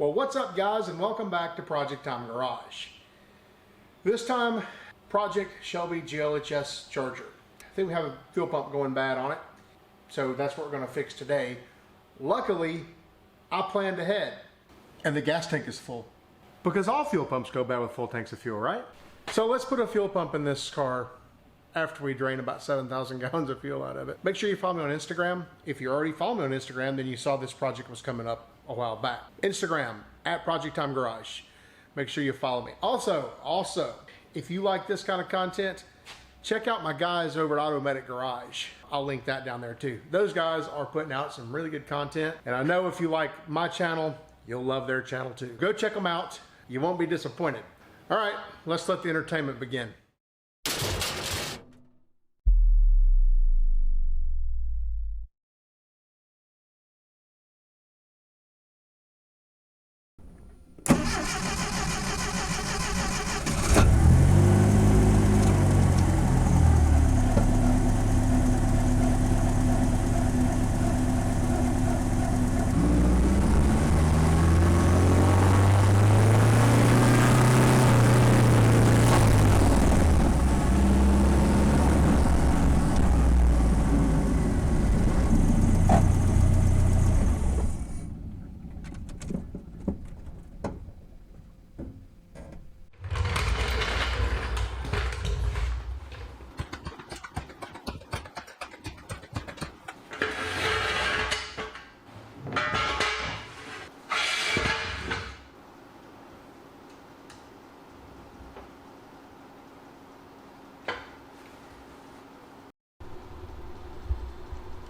Well, what's up guys, and welcome back to Project Time Garage. This time, Project Shelby GLHS Charger. I think we have a fuel pump going bad on it, so that's what we're going to fix today. Luckily, I planned ahead, and the gas tank is full. Because all fuel pumps go bad with full tanks of fuel, right? So let's put a fuel pump in this car after we drain about 7,000 gallons of fuel out of it. Make sure you follow me on Instagram. If you already follow me on Instagram, then you saw this project was coming up a while back. Instagram, at ProjectTimeGarage. Make sure you follow me. Also, if you like this kind of content, check out my guys over at Automatic Garage. I'll link that down there too. Those guys are putting out some really good content. And I know if you like my channel, you'll love their channel too. Go check them out. You won't be disappointed. All right, let's let the entertainment begin.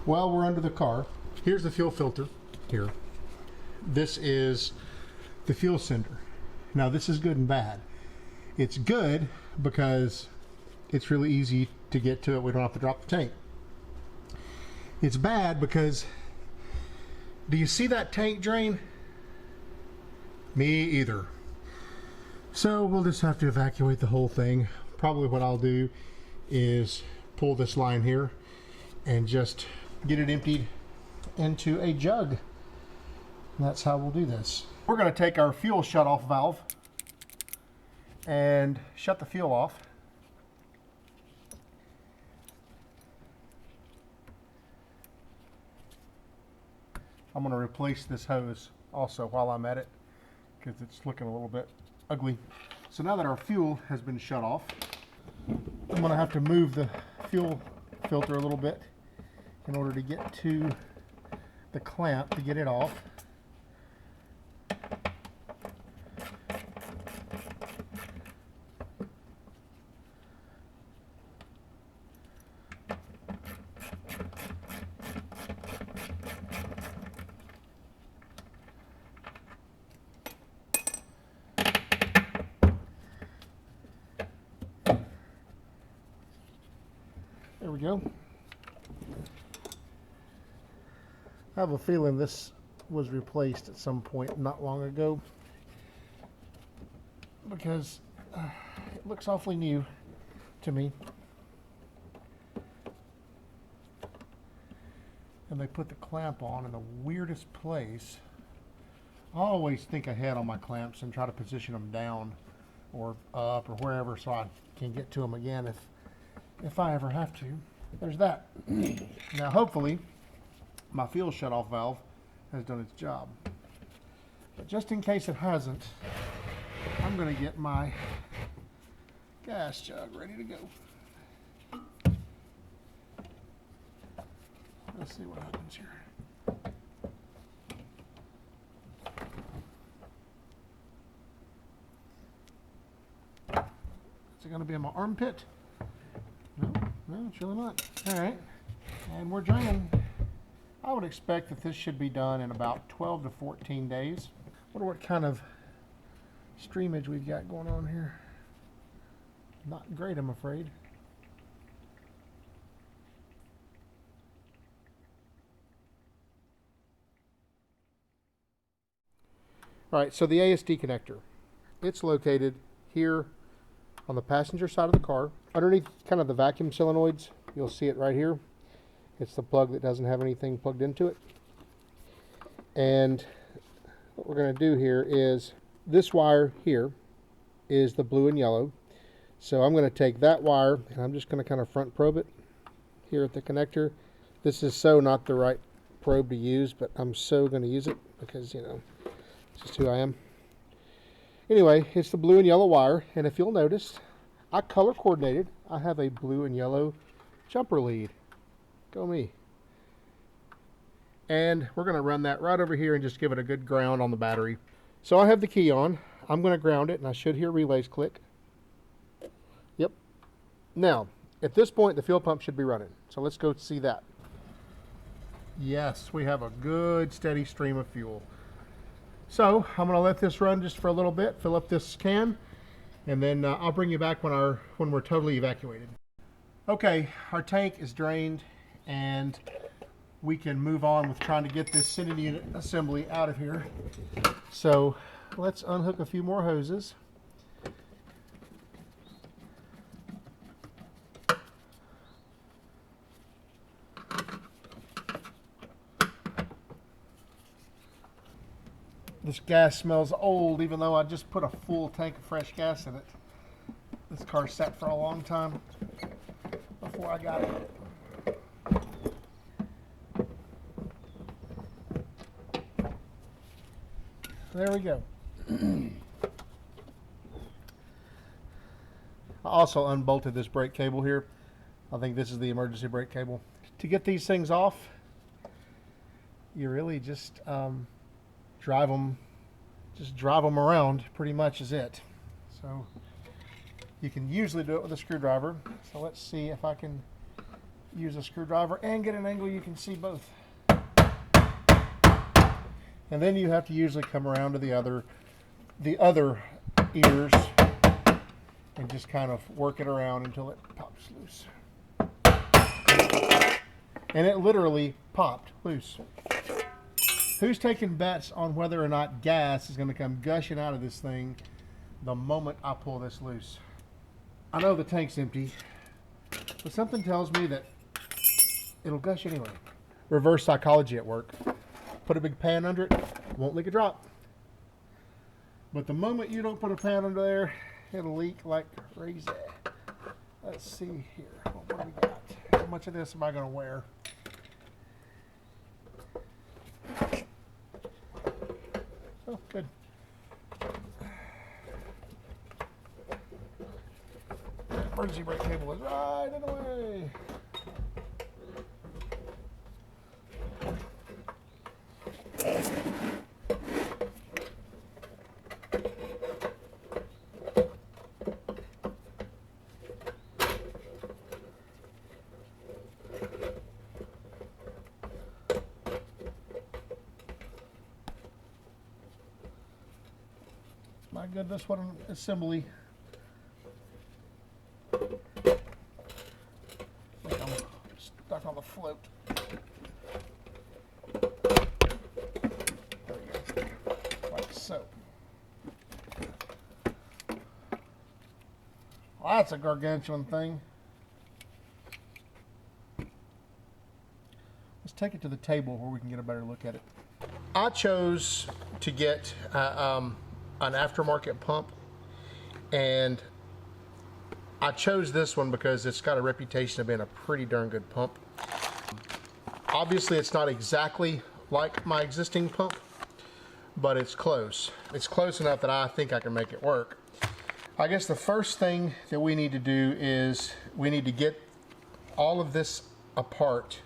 Well, we're under the car. Here's the fuel filter here. This is the fuel sender. Now this is good and bad. It's good because it's really easy to get to it. We don't have to drop the tank. It's bad because, do you see that tank drain? Me either. So we'll just have to evacuate the whole thing. Probably what I'll do is pull this line here and just get it emptied into a jug. And that's how we'll do this. We're going to take our fuel shutoff valve and shut the fuel off. I'm going to replace this hose also while I'm at it because it's looking a little bit ugly. So now that our fuel has been shut off, I'm going to have to move the fuel filter a little bit in order to get to the clamp to get it off. There we go. I have a feeling this was replaced at some point not long ago because it looks awfully new to me. And they put the clamp on in the weirdest place. I always think ahead on my clamps and try to position them down or up or wherever so I can get to them again if I ever have to. There's that. Now hopefully my fuel shutoff valve has done its job. But just in case it hasn't, I'm going to get my gas jug ready to go. Let's see what happens here. Is it going to be in my armpit? No, it's really not. All right, and we're draining. I would expect that this should be done in about 12 to 14 days. Wonder what kind of streamage we've got going on here. Not great, I'm afraid. All right, so the ASD connector. It's located here on the passenger side of the car. Underneath kind of the vacuum solenoids, you'll see it right here. It's the plug that doesn't have anything plugged into it. And what we're going to do here is this wire here is the blue and yellow. So I'm going to take that wire and I'm just going to kind of front probe it here at the connector. This is so not the right probe to use, but I'm so going to use it because, you know, it's just who I am. Anyway, it's the blue and yellow wire, and if you'll notice, I color coordinated. I have a blue and yellow jumper lead. Go me. And we're going to run that right over here and just give it a good ground on the battery. So I have the key on. I'm going to ground it, and I should hear relays click. Yep. Now, at this point, the fuel pump should be running. So let's go see that. Yes, we have a good steady stream of fuel. So I'm going to let this run just for a little bit, fill up this can, and then I'll bring you back when we're totally evacuated. Okay, our tank is drained, and we can move on with trying to get this sending unit assembly out of here. So let's unhook a few more hoses. This gas smells old, even though I just put a full tank of fresh gas in it. This car sat for a long time before I got it. There we go. I also unbolted this brake cable here. I think this is the emergency brake cable. To get these things off, you really just drive them around, pretty much is it. So you can usually do it with a screwdriver. So let's see if I can use a screwdriver and get an angle you can see both. And then you have to usually come around to the other ears and just kind of work it around until it pops loose. And it literally popped loose. Who's taking bets on whether or not gas is going to come gushing out of this thing the moment I pull this loose? I know the tank's empty, but something tells me that it'll gush anyway. Reverse psychology at work. Put a big pan under it, won't leak a drop. But the moment you don't put a pan under there, it'll leak like crazy. Let's see here. What do we got? How much of this am I going to wear? Oh, good. Emergency brake cable is right in the way. My goodness, what an assembly. I think I'm stuck on the float. There we go. Like so. Well, that's a gargantuan thing. Let's take it to the table where we can get a better look at it. I chose to get an aftermarket pump, and I chose this one because it's got a reputation of being a pretty darn good pump. Obviously it's not exactly like my existing pump, but it's close. It's close enough that I think I can make it work. I guess the first thing that we need to do is we need to get all of this apart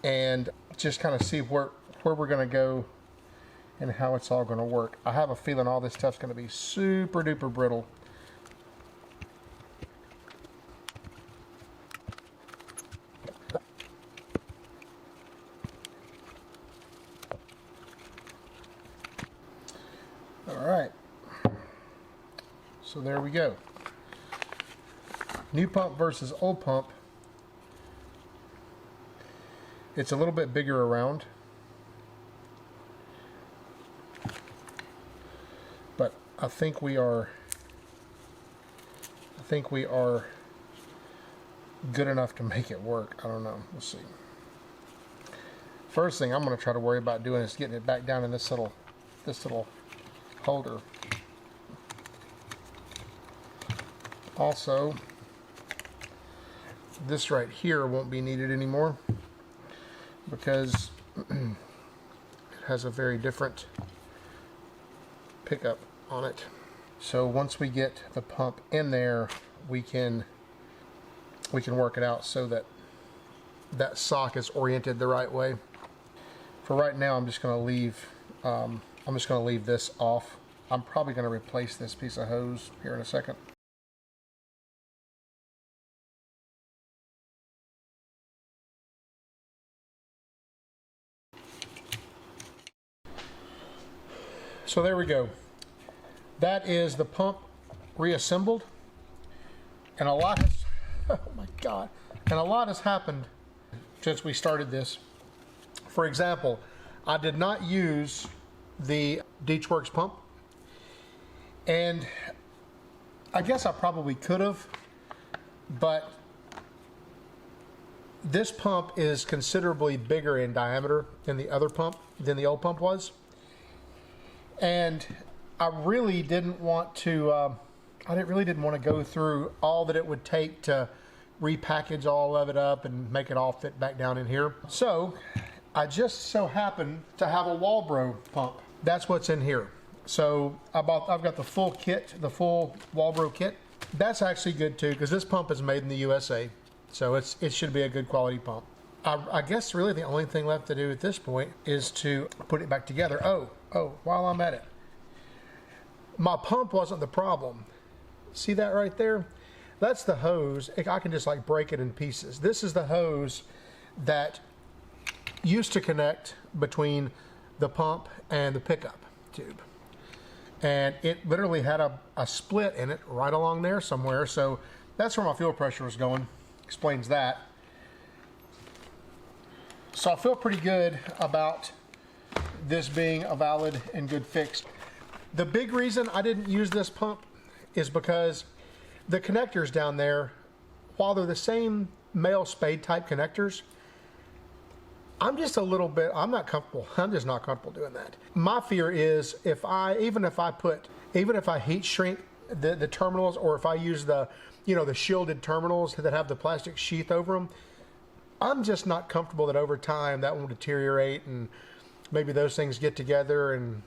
and just kind of see where we're going to go and how it's all going to work. I have a feeling all this stuff's going to be super duper brittle. All right, so there we go. New pump versus old pump. It's a little bit bigger around, but I think we are good enough to make it work. I don't know. We'll see. First thing I'm going to try to worry about doing is getting it back down in this little this little holder. Also, this right here won't be needed anymore because it has a very different pickup on it. So once we get the pump in there, we can work it out so that that sock is oriented the right way. For right now, I'm just going to leave this off. I'm probably going to replace this piece of hose here in a second. So there we go. That is the pump reassembled, and a lot has, oh my God, and a lot has happened since we started this. For example, I did not use the Deechworks pump, and I guess I probably could have, but this pump is considerably bigger in diameter than the other pump, than the old pump was. And I really didn't want to, really didn't want to go through all that it would take to repackage all of it up and make it all fit back down in here. So I just so happen to have a Walbro pump. That's what's in here. So I've got the full kit, the full Walbro kit. That's actually good too, because this pump is made in the USA. So it should be a good quality pump. I guess really the only thing left to do at this point is to put it back together. Oh, while I'm at it. My pump wasn't the problem. See that right there? That's the hose. I can just like break it in pieces. This is the hose that used to connect between the pump and the pickup tube. And it literally had a split in it right along there somewhere. So that's where my fuel pressure was going. Explains that. So I feel pretty good about this being a valid and good fix. The big reason I didn't use this pump is because the connectors down there, while they're the same male spade type connectors, I'm just not comfortable. I'm just not comfortable doing that. My fear is even if I heat shrink the terminals, or if I use the shielded terminals that have the plastic sheath over them, I'm just not comfortable that over time that will deteriorate and maybe those things get together and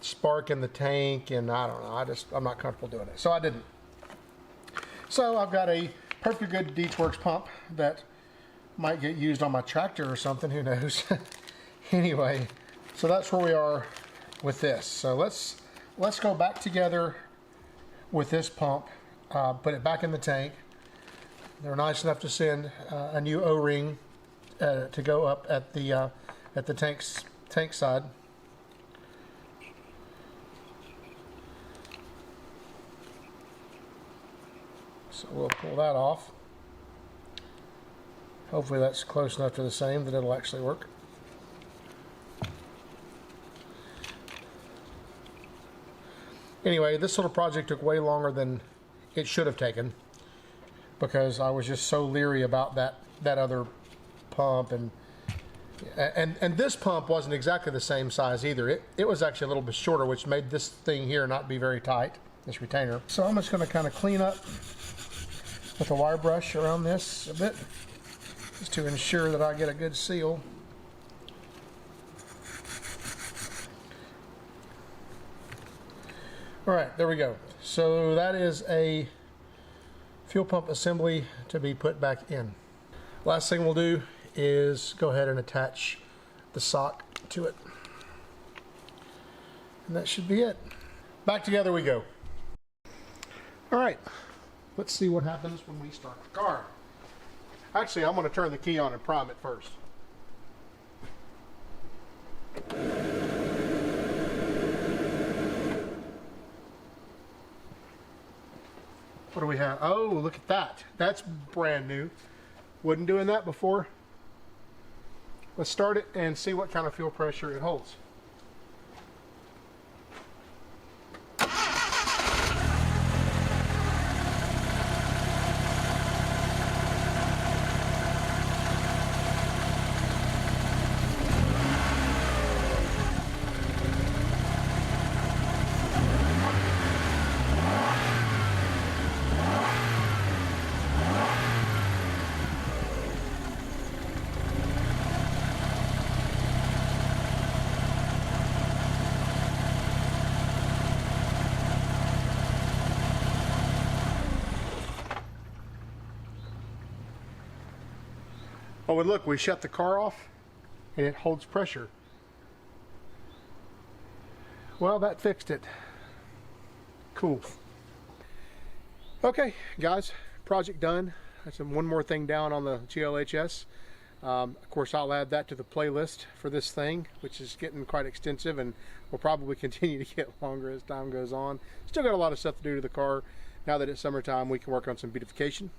spark in the tank, and I don't know. I'm not comfortable doing it. So I didn't. So I've got a perfectly good Deechworks pump that might get used on my tractor or something, who knows. Anyway, so that's where we are with this. So let's go back together with this pump, put it back in the tank. They're nice enough to send a new O-ring to go up at the tank side. So we'll pull that off. Hopefully that's close enough to the same that it'll actually work. Anyway, this little project took way longer than it should have taken, because I was just so leery about that other pump, and this pump wasn't exactly the same size either. It was actually a little bit shorter, which made this thing here not be very tight, this retainer. So I'm just going to kind of clean up with a wire brush around this a bit, just to ensure that I get a good seal. All right, there we go. So that is a fuel pump assembly to be put back in. Last thing we'll do is go ahead and attach the sock to it. And that should be it. Back together we go. All right, let's see what happens when we start the car. Actually, I'm going to turn the key on and prime it first. What do we have? Oh, look at that. That's brand new. Wasn't doing that before. Let's start it and see what kind of fuel pressure it holds. Oh, and look, we shut the car off and it holds pressure. Well, that fixed it. Cool. Okay, guys, project done. That's one more thing down on the GLHS. Of course, I'll add that to the playlist for this thing, which is getting quite extensive and will probably continue to get longer as time goes on. Still got a lot of stuff to do to the car. Now that it's summertime, we can work on some beautification.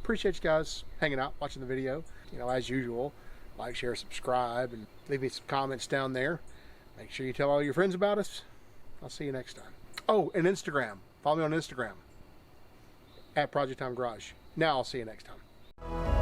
Appreciate you guys hanging out, watching the video. You know, as usual, like, share, subscribe, and leave me some comments down there. Make sure you tell all your friends about us. I'll see you next time. Oh, and Instagram. Follow me on Instagram at ProjectTimeGarage. Now I'll see you next time.